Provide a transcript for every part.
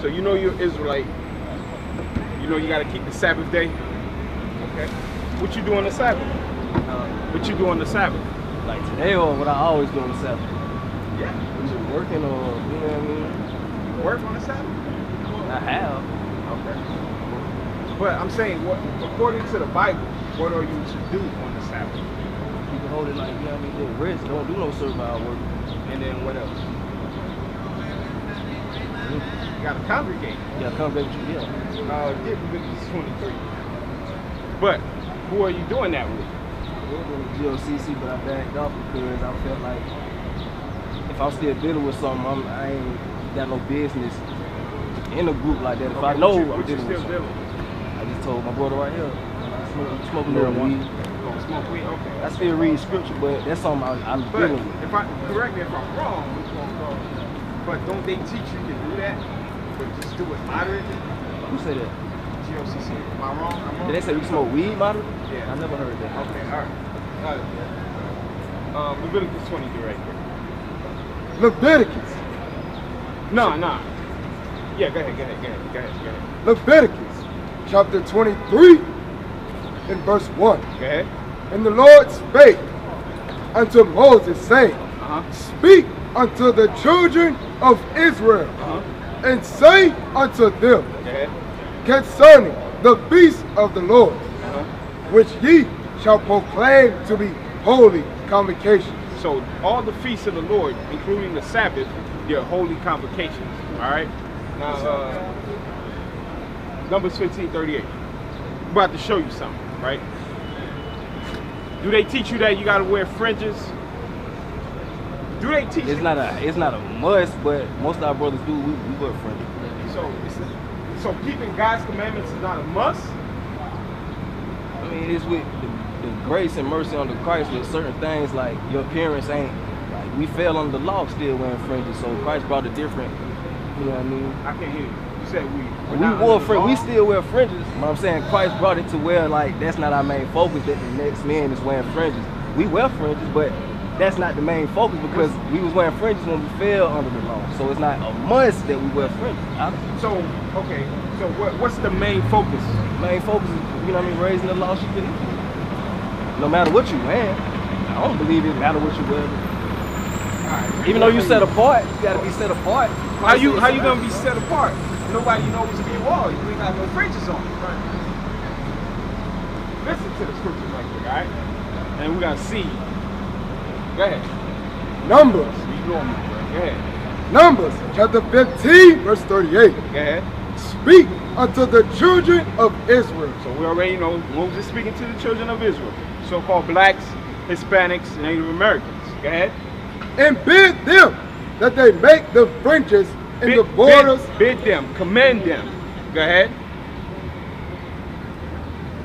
So you know you're Israelite. You know you got to keep the Sabbath day. Okay. What you do on the Sabbath? What you do on the Sabbath? Like today or what I always do on the Sabbath? Yeah. Just working or, you know what I mean? You work on the Sabbath? I have. Okay. But I'm saying, what according to the Bible, what are you to do on the Sabbath? You can hold it like, you know what I mean? Just rest. Don't do no servile work. And then what else? You got to congregate. Yeah, congregate with you, yeah. Get Leviticus 23. But who are you doing that with? I was doing GOCC, but I backed off because I felt like if I'm still dealing with something, I ain't got no business in a group like that. If I know I'm dealing with something. I just told my brother right here, I smoke a little weed. Smoke weed? Okay. I still read scripture, but that's something I'm dealing with. Correct me if I'm wrong, but don't they teach you to do that? But just do it moderately? Who said that? GOCC. Am I wrong? I'm wrong. Did they say you smoke weed moderately? Yeah. I never heard that. Okay, all right. Leviticus 23 right here. Leviticus. No. Yeah, go ahead. Leviticus chapter 23 and verse 1. Go ahead. And the Lord spake unto Moses, saying, Speak unto the children of Israel, and say unto them, concerning the feast of the Lord, which ye shall proclaim to be holy convocations. So all the feasts of the Lord, including the Sabbath, they're holy convocations. All right. Now, Numbers 15:38. I'm about to show you something, right? Do they teach you that you got to wear fringes? Do they teach? It's not a must, but most of our brothers do. We wear fringes. So keeping God's commandments is not a must. I mean, it's with the grace and mercy under Christ. With certain things like your appearance ain't like we fell under the law still wearing fringes. So Christ brought a different. You know what I mean? I can't hear you. You said we wore fringes. We still wear fringes. But I'm saying Christ brought it to where like that's not our main focus. That the next man is wearing fringes. We wear fringes, but that's not the main focus because we was wearing fringes when we fell under the law. So it's not a must that we wear fringes. So what's the main focus? Main focus is, you know what I mean, raising the lost sheep of Israel. No matter what you wear. I don't believe it matter what you wear. Right. Even though you set apart, you gotta be set apart. How you gonna be set apart? Nobody knows what's being wall. You ain't got no fringes on. Right. Listen to the scripture right quick, alright? And we gotta see. Go ahead. Numbers. Go ahead. Numbers chapter 15, verse 38. Go ahead. Speak unto the children of Israel. So we already know Moses speaking to the children of Israel, so-called blacks, Hispanics, and Native Americans. Go ahead. And bid them that they make the fringes in the borders. Bid them, command them. Go ahead.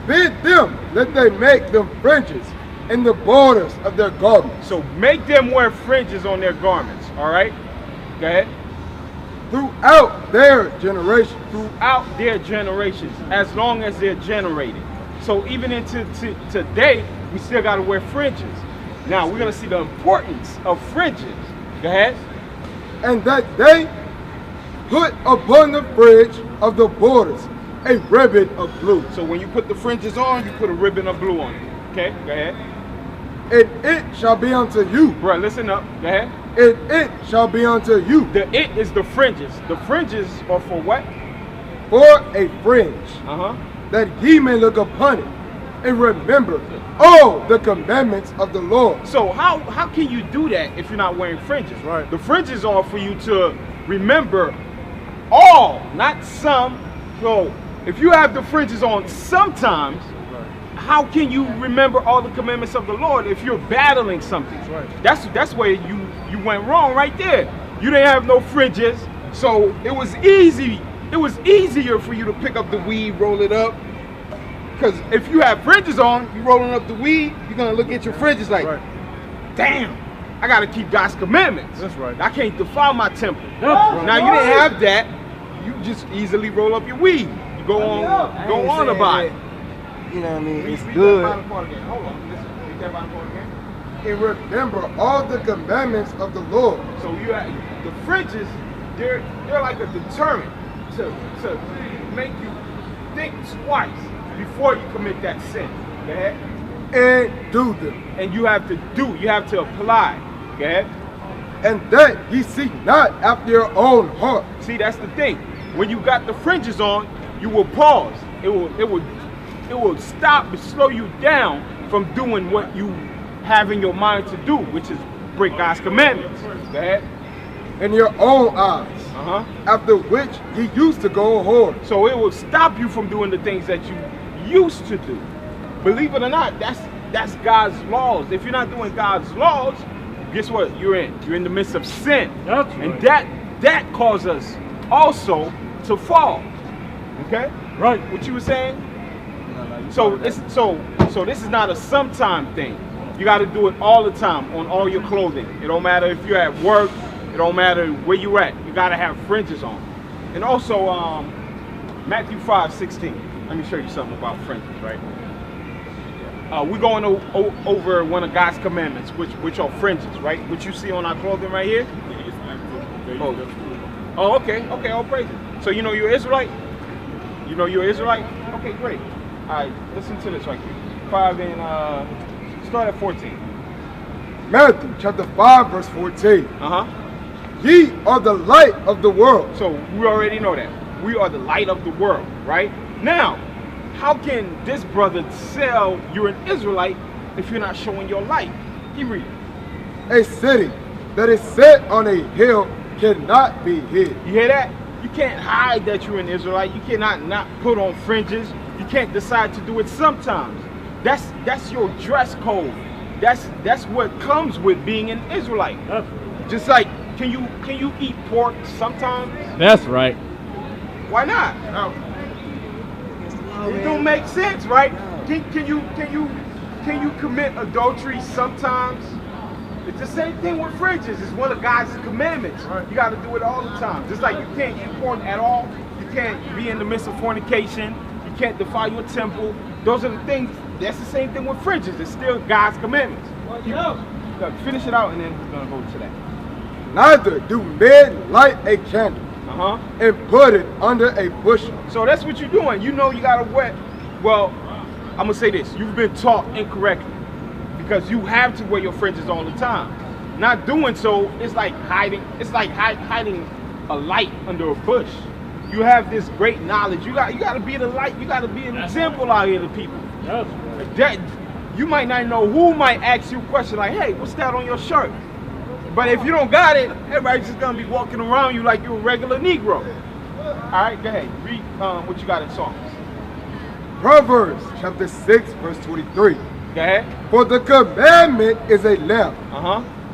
Bid them that they make the fringes in the borders of their garments. So make them wear fringes on their garments. All right. Go ahead. Throughout their generations. Throughout their generations, as long as they're generated. So even into today, we still got to wear fringes. Now we're going to see the importance of fringes. Go ahead. And that they put upon the fringe of the borders a ribbon of blue. So when you put the fringes on, you put a ribbon of blue on it. Okay, go ahead. And it shall be unto you. Bro, listen up. Go ahead. And it shall be unto you. The it is the fringes. The fringes are for what? For a fringe. That ye may look upon it and remember all the commandments of the Lord. So how can you do that if you're not wearing fringes? Right. The fringes are for you to remember all, not some. So if you have the fringes on sometimes, how can you remember all the commandments of the Lord if you're battling something? Right. That's where you went wrong right there. You didn't have no fringes, so it was easy. It was easier for you to pick up the weed, roll it up. Because if you have fringes on, you rolling up the weed, you're gonna look at your fringes like, damn, I gotta keep God's commandments. That's right. I can't defile my temple. Now you didn't have that. You just easily roll up your weed. You go on about it. You know what I mean? It's good. Hold on, listen. Read that bottom part again. And remember all the commandments of the Lord. So you have the fringes. They're like a deterrent. to make you think twice before you commit that sin. Go ahead. And do them. And you have to apply. Go ahead. And that ye seek not after your own heart. See, that's the thing. When you got the fringes on, you will pause. It will stop and slow you down from doing what you have in your mind to do, which is break God's commandments. Go ahead. In your own eyes. After which ye used to go whore. So it will stop you from doing the things that you used to do. Believe it or not, that's God's laws. If you're not doing God's laws, guess what? You're in the midst of sin. That's right. And that causes us also to fall. Okay? Right. What you were saying? No, So this is not a sometime thing. You got to do it all the time on all your clothing. It don't matter if you're at work. It don't matter where you're at. You got to have fringes on. And also Matthew 5:16. Let me show you something about fringes, right? We're going over one of God's commandments, which are fringes, right? Which you see on our clothing right here. Oh, okay, all praise it. So you know you're Israelite? You know you're Israelite? Okay, great. All right, listen to this right here. 5 and start at 14. Matthew chapter 5 verse 14. Ye are the light of the world. So we already know that. We are the light of the world, right? Now, how can this brother tell you're an Israelite if you're not showing your light? Keep reading. A city that is set on a hill cannot be hid. You hear that? You can't hide that you're an Israelite. You cannot not put on fringes. You can't decide to do it sometimes. That's your dress code. That's what comes with being an Israelite. Just like, can you eat pork sometimes? That's right. Why not? It don't make sense, right? Can you commit adultery sometimes? It's the same thing with fringes. It's one of God's commandments. You got to do it all the time. Just like you can't eat pork at all. You can't be in the midst of fornication. You can't defile your temple. Those are the things. That's the same thing with fringes. It's still God's commandments. Finish it out and then we're going to go to that. Neither do men light a candle and put it under a bushel. So that's what you're doing. You know you got to wear. Well, I'm going to say this. You've been taught incorrectly because you have to wear your fringes all the time. Not doing so, it's like hiding. It's like hiding a light under a bush. You have this great knowledge. You got to be the light. You got to be an example out here to people. That you might not know who might ask you a question like, "Hey, what's that on your shirt?" But if you don't got it, everybody's just gonna be walking around you like you're a regular Negro. All right, go ahead. Read what you got in Psalms. Proverbs chapter 6 verse 23. Go ahead. For the commandment is a lamp,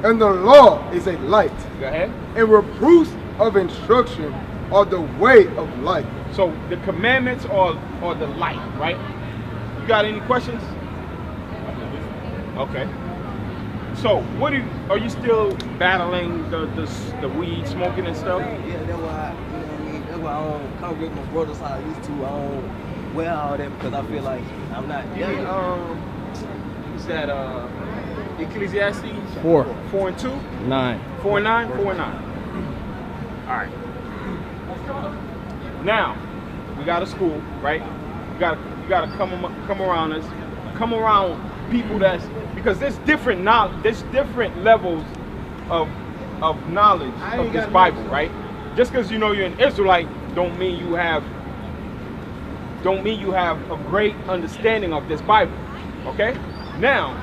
and the law is a light. Go ahead. And reproofs of instruction are the way of life. So the commandments are the light, right? You got any questions? Okay. So what are you still battling the weed smoking and stuff? Yeah, that's why that's why I don't congregate with my brothers how I used to. I don't wear all that because I feel like I'm not. Is that Ecclesiastes 4 and 2? 9. 4 and 9? 4 and 9. All right. Now, we got a school, right? You gotta come around us. Come around people because there's different knowledge, there's different levels of knowledge of this Bible, right? Just because you know you're an Israelite don't mean you have a great understanding of this Bible. Okay? Now,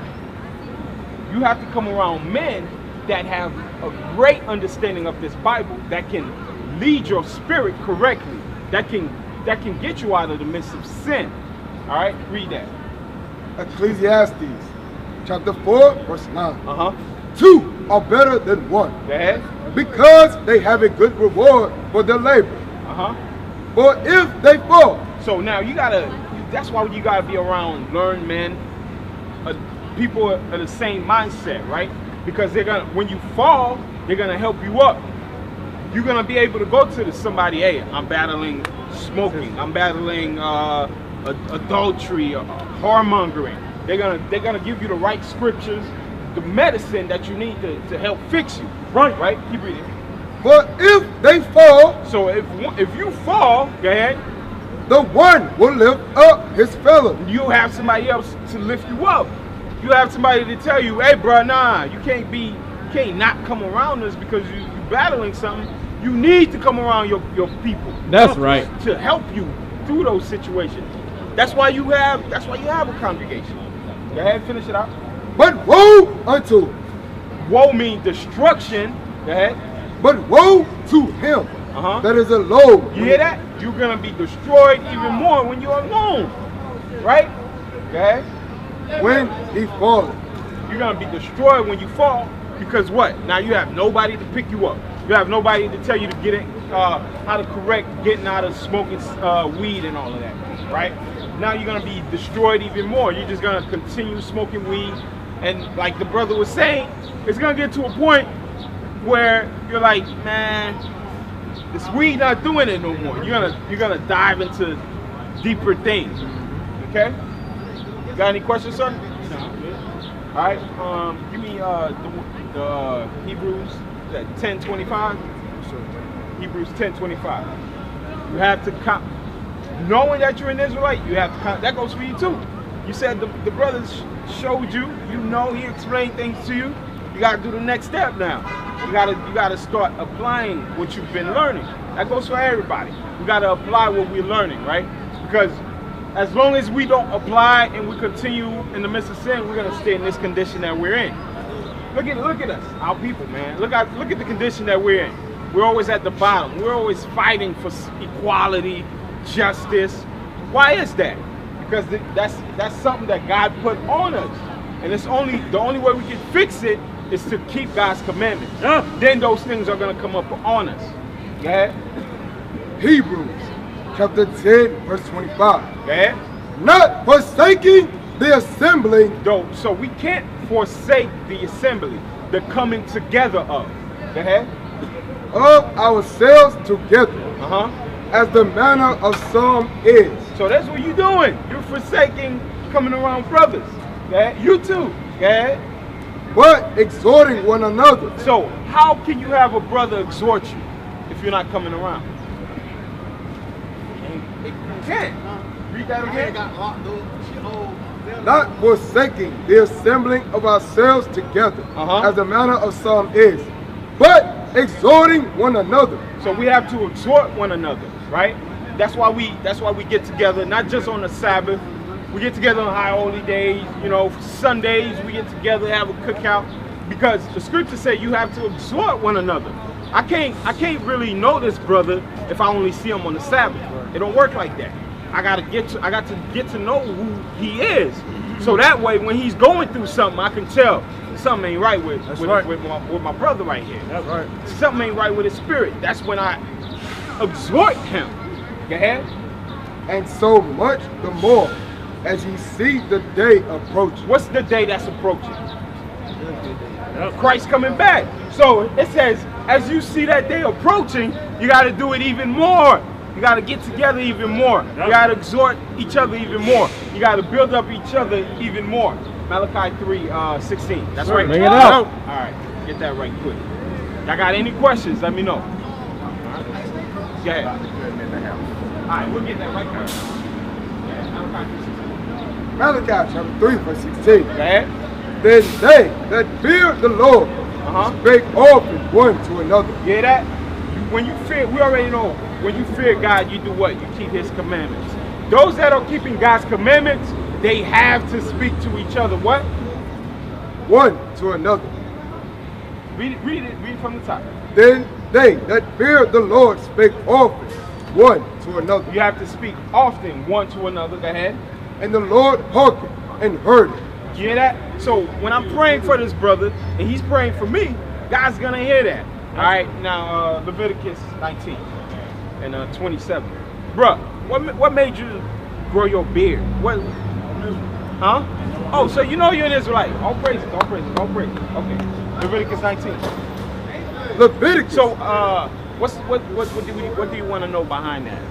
you have to come around men that have a great understanding of this Bible that can lead your spirit correctly, that can get you out of the midst of sin. All right? Read that. Ecclesiastes chapter 4 verse 9. 2 are better than 1. Go ahead. Because they have a good reward for their labor. For if they fall. So now that's why you gotta be around learned men, people of the same mindset, right? Because when you fall, they're gonna help you up. You're gonna be able to go to somebody, hey, I'm battling smoking, I'm battling adultery, whoremongering. They're gonna give you the right scriptures, the medicine that you need to help fix you. Right? Keep reading. For if they fall, So if you fall, go ahead, the one will lift up his fellow. you have somebody else to lift you up. You have somebody to tell you, hey, bro, nah, you can't not come around us because you're battling something. You need to come around your people. That's right. To help you through those situations. That's why you have a congregation. Go ahead, finish it out. But woe unto, Woe means destruction. Go ahead. but woe to him Uh-huh. that is alone. You hear that? You're gonna be destroyed even more when you're alone. Right? Go ahead. When he falleth. You're gonna be destroyed when you fall because what? Now you have nobody to pick you up. You have nobody to tell you to get it, how to correct getting out of smoking weed and all of that, right? Now you're gonna be destroyed even more. You're just gonna continue smoking weed, and like the brother was saying, it's gonna get to a point where you're like, man, this weed not doing it no more. You're gonna dive into deeper things. Okay? Got any questions, son? No. All right. Give me the Hebrews 10:25. Hebrews 10:25. You have to count. Knowing that you're an Israelite, you have to count. That goes for you too. You said the brothers showed you. You know, he explained things to you. You got to do the next step now. You gotta start applying what you've been learning. That goes for everybody. We gotta apply what we're learning, right? Because as long as we don't apply and we continue in the midst of sin, we're gonna stay in this condition that we're in. Look at us, our people, man. Look at the condition that we're in. We're always at the bottom. We're always fighting for equality, justice. Why is that? Because that's something that God put on us, and the only way we can fix it is to keep God's commandments. Then those things are gonna come up on us. Yeah. Hebrews chapter 10, verse 25. Yeah. Not forsaking the assembly So we can't forsake the assembly, the coming together of. Go ahead. of ourselves together, Uh-huh. as the manner of some is. So that's what you're doing. You're forsaking coming around brothers. Okay? You too. Okay? But exhorting one another. So how can you have a brother exhort you if you're not coming around? You can't. Read that again. Not forsaking the assembling of ourselves together, Uh-huh. as the manner of some is, but exhorting one another. So we have to exhort one another, right? That's why we get together, not just on the Sabbath. We get together on high holy days, Sundays we get together, have a cookout, because the scriptures say you have to exhort one another. I can't really know this brother if I only see him on the Sabbath. It don't work like that. I got to get to know who he is, so that way when he's going through something, I can tell something ain't right with my brother right here. That's right. Something ain't right with his spirit. That's when I exhort him. Go ahead. And so much the more as ye see the day approaching. What's the day that's approaching? Christ coming back. So it says, as you see that day approaching, you got to do it even more. You got to get together even more. You got to exhort each other even more. You got to build up each other even more. Malachi 3:16. That's right. Bring it out. All right. Get that right quick. Y'all got any questions? Let me know. Go ahead. All right, we'll get that right now. Malachi chapter 3, verse 16. Go ahead. Then they that fear the Lord spake often one to another. You hear that? When you fear, we already know, when you fear God, you do what? You keep his commandments. Those that are keeping God's commandments, they have to speak to each other. What? One to another. Read it from the top. Then they that fear the Lord spake often one to another. You have to speak often one to another. Go ahead. And the Lord hearkened and heard it. You hear that? So when I'm praying for this brother and he's praying for me, God's gonna hear that. All right. Now Leviticus 19 and 27. Bruh, what made you grow your beard? What? Huh? Oh, so you know you're an Israelite. All praises. All praises. All praises. Okay. Leviticus 19. Leviticus. So what do you want to know behind that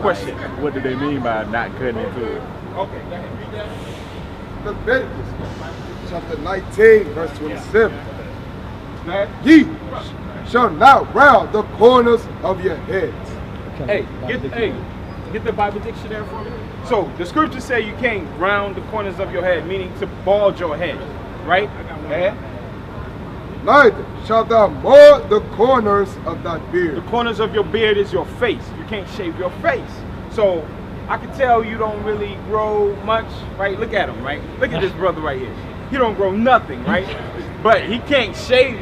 question? What do they mean by not cutting into it? Okay. Go ahead. Leviticus chapter 19, verse 27. Ye shall not round the corners of your heads. Hey, get the Bible dictionary for me. So the scriptures say you can't round the corners of your head, meaning to bald your head, right? Neither shalt thou mow the corners of thy beard. The corners of your beard is your face. You can't shave your face. So I can tell you don't really grow much, right? Look at him, right? Look at this brother right here. He don't grow nothing, right? But he can't shave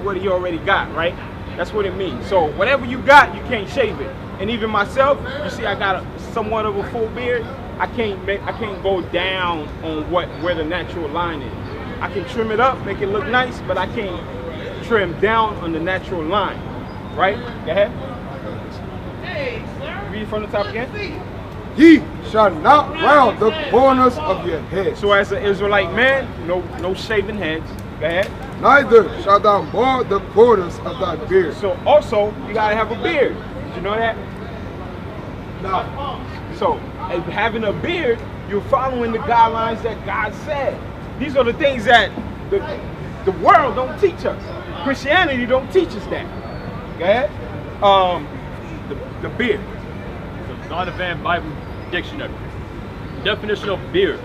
what he already got, right? That's what it means. So whatever you got, you can't shave it. And even myself, you see I got somewhat of a full beard. I can't go down on where the natural line is. I can trim it up, make it look nice, but I can't trim down on the natural line. Right? Go ahead. Read from the top again. Ye shall not round the corners of your head. So as an Israelite man, no shaving heads. Go ahead. Neither shalt thou mow the corners of thy beard. So also, you gotta have a beard. Did you know that? No. So having a beard, you're following the guidelines that God said. These are the things that the world don't teach us. Christianity don't teach us that. Go ahead. The beard. The Donovan Bible Dictionary. Definition of beard: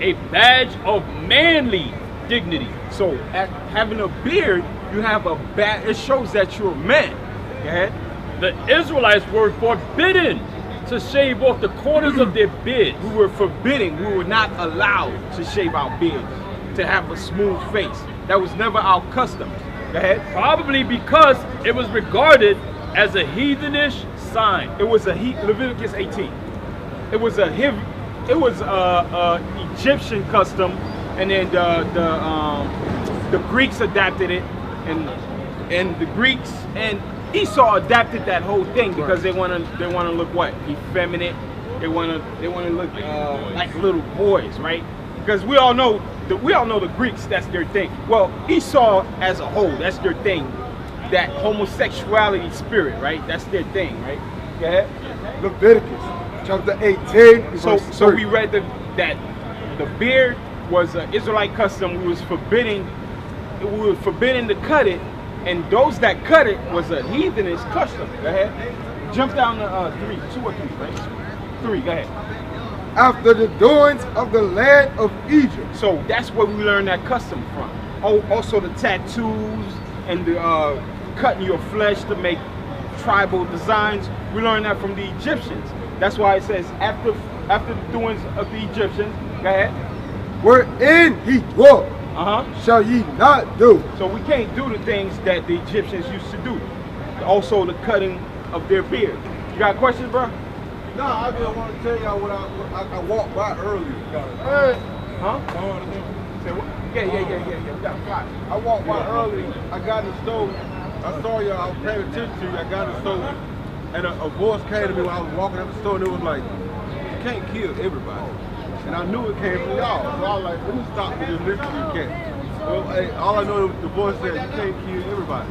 a badge of manly dignity. So having a beard, you have a badge. It shows that you're a man. Go ahead. The Israelites were forbidden to shave off the corners of their beards. We were forbidden. We were not allowed to shave our beards, to have a smooth face. That was never our custom. Go ahead. Probably because it was regarded as a heathenish sign. It was Leviticus 18. It was a Egyptian custom, and then the Greeks adapted it, and the Greeks and Esau adapted that whole thing because they want to look what? Effeminate. They want to look like little boys, right? Because we all know the Greeks, that's their thing. Well, Esau as a whole, that's their thing. That homosexuality spirit, right? That's their thing, right? Go ahead. Leviticus chapter 18. So we read that the beard was an Israelite custom. We were forbidden to cut it, and those that cut it was a heathenish custom. Go ahead. Jump down to 2 or 3, right? 3. Go ahead. After the doings of the land of Egypt. So that's where we learned that custom from. Also the tattoos and the cutting your flesh to make tribal designs. We learned that from the Egyptians. That's why it says after the doings of the Egyptians. Go ahead. Wherein he dwelt, shall ye not do. So we can't do the things that the Egyptians used to do. Also the cutting of their beard. You got questions, bro? No, I just want to tell y'all what I walked by earlier. Huh? Yeah. We got 5. I walked by earlier. I got in the store. I saw y'all. I was paying attention to you. I got in the store, and a voice came to me when I was walking out the store, and it was like, "You can't kill everybody." And I knew it came from y'all, so I was like, "Let me stop and just listen to you, cat." Well, hey, all I know is the voice said, "You can't kill everybody,"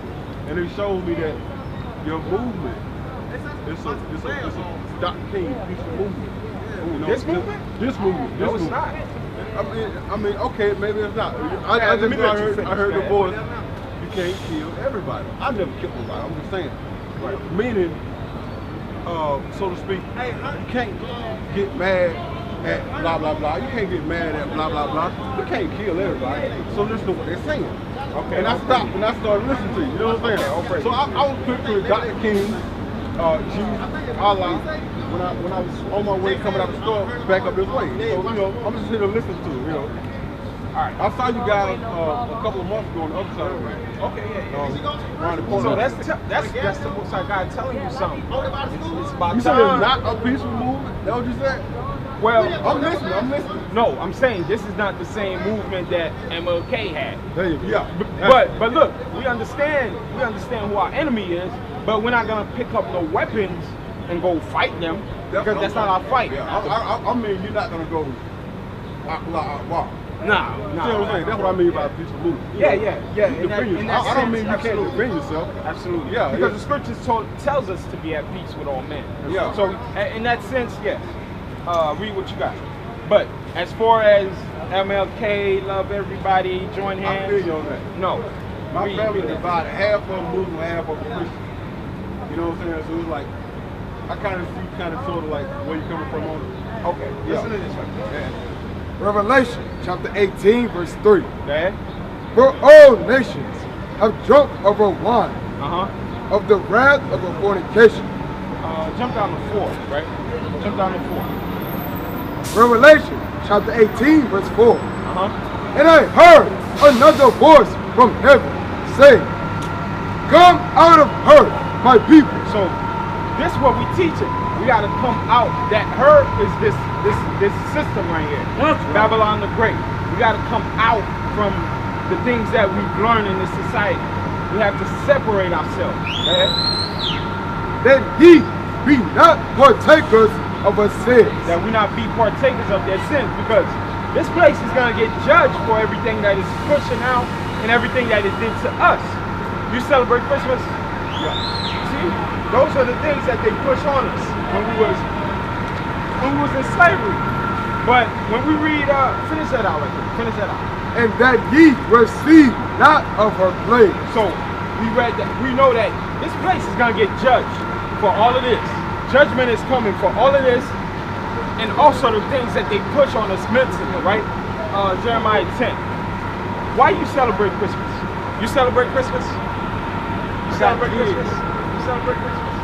and it showed me that your movement. It's a Dr. King piece of movement. You know, This movement? This movement. No, it's not. I mean, okay, maybe it's not. I heard the voice. You can't kill everybody. I never killed nobody. I'm just saying. Right. Meaning, so to speak, you can't get mad at blah blah blah. You can't get mad at blah blah blah. You can't kill everybody. So listen to what they're saying. Okay. And I stopped and I started listening to you. You know what I'm saying? So I was quick to Dr. King. Jesus, Allah, when I was on my way coming out the store, back up this way. So, you know, I'm just here to listen to it, you know. Alright. I saw you guys a couple of months ago on the other side of the road. Okay, yeah. Around the corner. So that's the Most High God telling you something. It's about You said time. it's not a peaceful movement? That what you said? Well, I'm listening. No, I'm saying this is not the same movement that MLK had. There you go. Yeah. But look, we understand who our enemy is, but we're not gonna pick up no weapons and go fight them because that's not our fight. Yeah, I mean, you're not gonna go walk. Nah. You see what I'm saying? That's what I mean by peaceful movement. Yeah. You defend yourself. I don't mean you can't defend yourself. Absolutely. Yeah. Because the scriptures tells us to be at peace with all men. Yeah. So in that sense, yes. Read what you got. But as far as MLK, love everybody, join hands. I feel you on that. No. My family divided, half of them Muslim, half of them Christian. You know what I'm saying? So it's like, I kind of see, kind of sort of like where you coming from on it. Okay, listen to this one. Revelation chapter 18, verse 3. Okay. For all nations have drunk of her wine, of the wrath of her fornication. Jump down to 4, right? Jump down to 4. Revelation chapter 18, verse 4. Uh-huh. And I heard another voice from heaven saying, come out of her, my people. So this is what we teaching. We got to come out. That her is this system right here. Babylon the Great. We got to come out from the things that we've learned in this society. We have to separate ourselves. Okay? That ye be not partakers of her sins. That we not be partakers of their sins, because this place is going to get judged for everything that is pushing out and everything that it did to us. You celebrate Christmas? Yeah. See, those are the things that they push on us when we was in slavery. But when we read, finish that out right there. Finish that out. And that ye receive not of her plague. So we read that. We know that this place is going to get judged for all of this. Judgment is coming for all of this, and also the things that they push on us mentally, right? Jeremiah 10. Why you celebrate Christmas? You celebrate Christmas? You celebrate Christmas? You celebrate Christmas?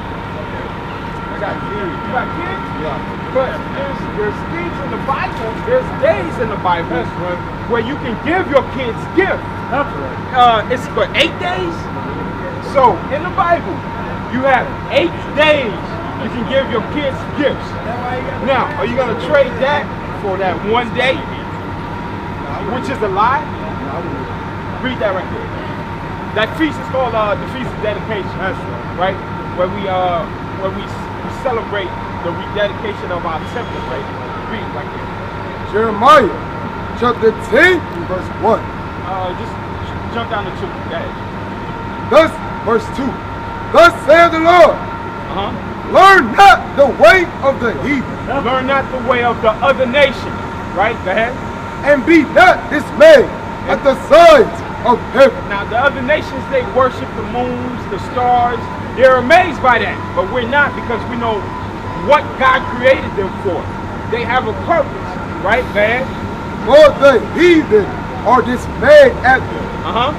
I got kids. You got kids? Yeah. But there's things in the Bible, there's days in the Bible where you can give your kids gifts. It's for 8 days. So in the Bible, you have 8 days you can give your kids gifts. Now, are you going to trade that for that 1 day, which is a lie? Read that right there. That feast is called the Feast of Dedication. That's right. Where we celebrate the rededication of our temple, right? Read right there. Jeremiah chapter 10, verse 1. Just jump down to 2. Go ahead. Thus, verse 2. Thus saith the Lord, learn not the way of the heathen. Learn not the way of the other nations, right? Go ahead. And be not dismayed at the signs of heaven. Now, the other nations, they worship the moons, the stars. They're amazed by that, but we're not, because we know what God created them for. They have a purpose, right, man? For the heathen are dismayed at them.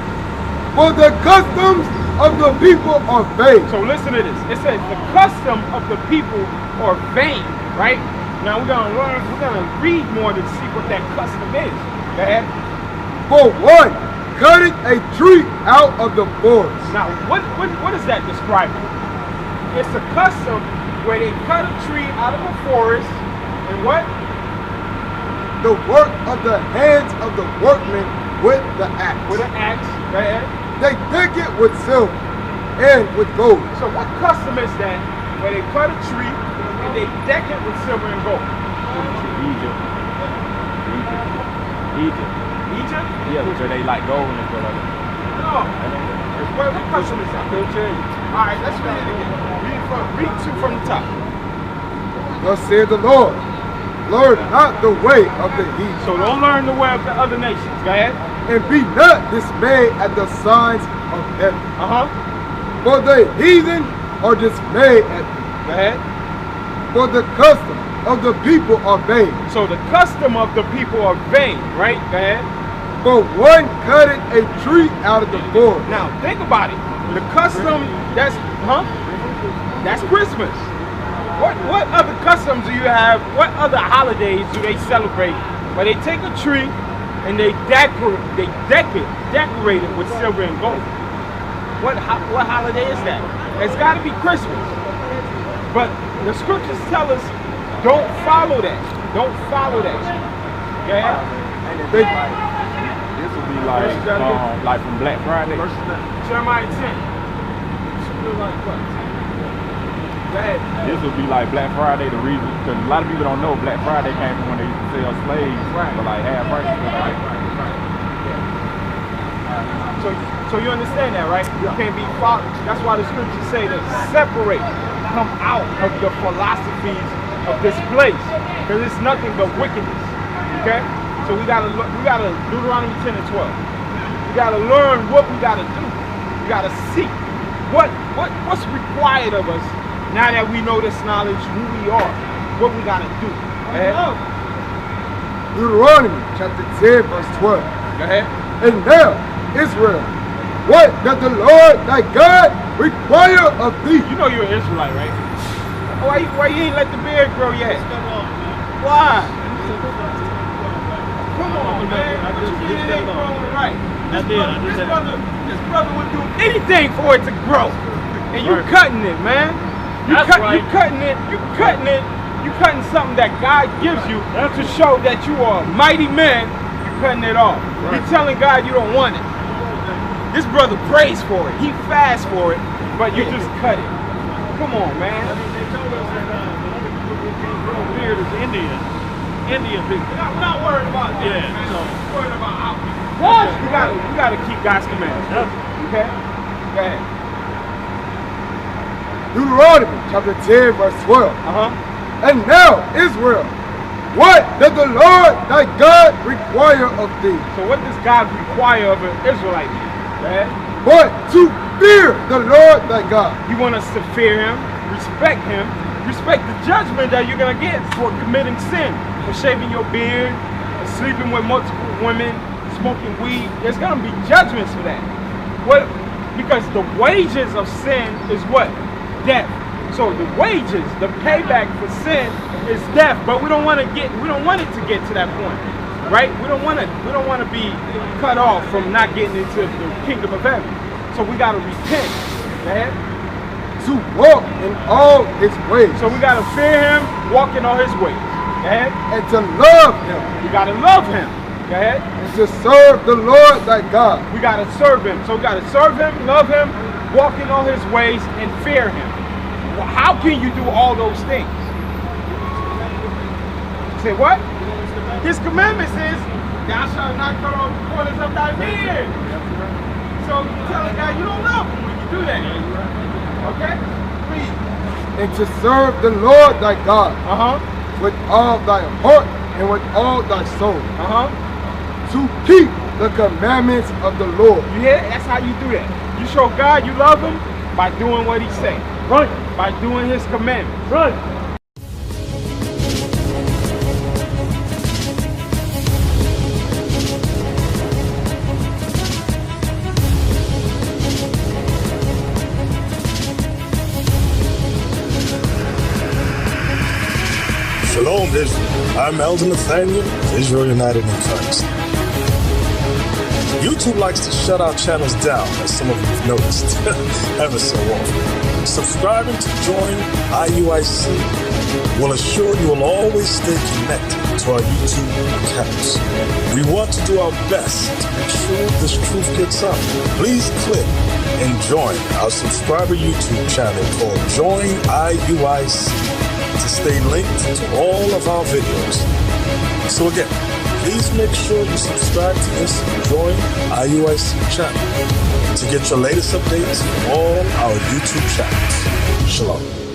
For the customs of the people are vain. So listen to this. It says the custom of the people are vain, right? Now we're gonna read more to see what that custom is. Go ahead. For one cutting a tree out of the forest. Now what is that describing? It's a custom where they cut a tree out of a forest, and what? The work of the hands of the workmen with the axe. With an axe. Go ahead. They deck it with silver and with gold. So what custom is that where they cut a tree and they deck it with silver and gold? Egypt. Egypt? Yeah, so they like gold and stuff like that. No. What custom is that? All right, let's read it again. Read 2 from the top. Thus saith the Lord, learn not the way of the heathen. So don't learn the way of the other nations. Go ahead. And be not dismayed at the signs of heaven. For the heathen are dismayed at them. Go ahead. For the custom of the people are vain. So the custom of the people are vain, right? Go ahead. For one cutting a tree out of the forest. Now think about it. The custom, that's Christmas. What other customs do you have? What other holidays do they celebrate where they take a tree and they decorate it with silver and gold? What holiday is that? It's got to be Christmas. But the scriptures tell us, don't follow that. Don't follow that. Yeah. This would be like from Black Friday. Jeremiah 10. This would be like Black Friday. The reason, because a lot of people don't know, Black Friday came from when they used to sell slaves for like half price. So you understand that, right? You can't be followed. That's why the scriptures say to separate, come out of the philosophies of this place, because it's nothing but wickedness. Okay? So we gotta Deuteronomy 10 and 12. We gotta learn what we gotta do. We gotta seek what's required of us now that we know this knowledge, who we are, what we gotta do. Go ahead. Deuteronomy chapter 10, verse 12. Go ahead. And now, Israel, what does the Lord thy God require of thee? You know you're an Israelite, right? Why you ain't let the beard grow yet? Why? Come on, man. What you mean it ain't growing right? This brother would do anything for it to grow. And you cutting it, man. You cutting it. You cutting something that God gives you to show that you are a mighty man. You cutting it off. You're telling God you don't want it. This brother prays for it. He fasts for it, but you just cut it. Come on, man. They told us that grow beard is Indian people. We're not worried about that. Yeah, Man. so We're worried about our people. We gotta keep God's commandments. Okay? Go ahead. Deuteronomy chapter 10, verse 12. And now, Israel, what does the Lord thy God require of thee? So what does God require of an Israelite? But to fear the Lord thy God. You want us to fear him, respect the judgment that you're going to get for committing sin, for shaving your beard, for sleeping with multiple women, smoking weed. There's going to be judgments for that. Because the wages of sin is what? Death. So the wages, the payback for sin is death. But we don't want it to get to that point, right? We don't want to be cut off from not getting into the kingdom of heaven. So we got to repent, man. To walk in all his ways. So we got to fear him, walk in all his ways. Go ahead. And to love him. We got to love him. Go ahead. And to serve the Lord thy God. We got to serve him. So we got to serve him, love him, walk in all his ways, and fear him. Well, how can you do all those things? Say what? His commandments is, thou shalt not cut off the corners of thy beard. So you tell a guy you don't love him when you do that. Okay? Please. And to serve the Lord thy God with all thy heart and with all thy soul. To keep the commandments of the Lord. You hear? That's how you do that. You show God you love him by doing what he says. Right. By doing his commandments. Right. Shalom, Israel. I'm Elder Nathaniel, Israel United in Christ. YouTube likes to shut our channels down, as some of you have noticed, ever so often. Subscribing to join IUIC will assure you will always stay connected to our YouTube accounts. We want to do our best to make sure this truth gets out. Please click and join our subscriber YouTube channel called Join IUIC to stay linked to all of our videos. So again, please make sure you subscribe to this Join IUIC channel to get your latest updates from all our YouTube channels. Shalom.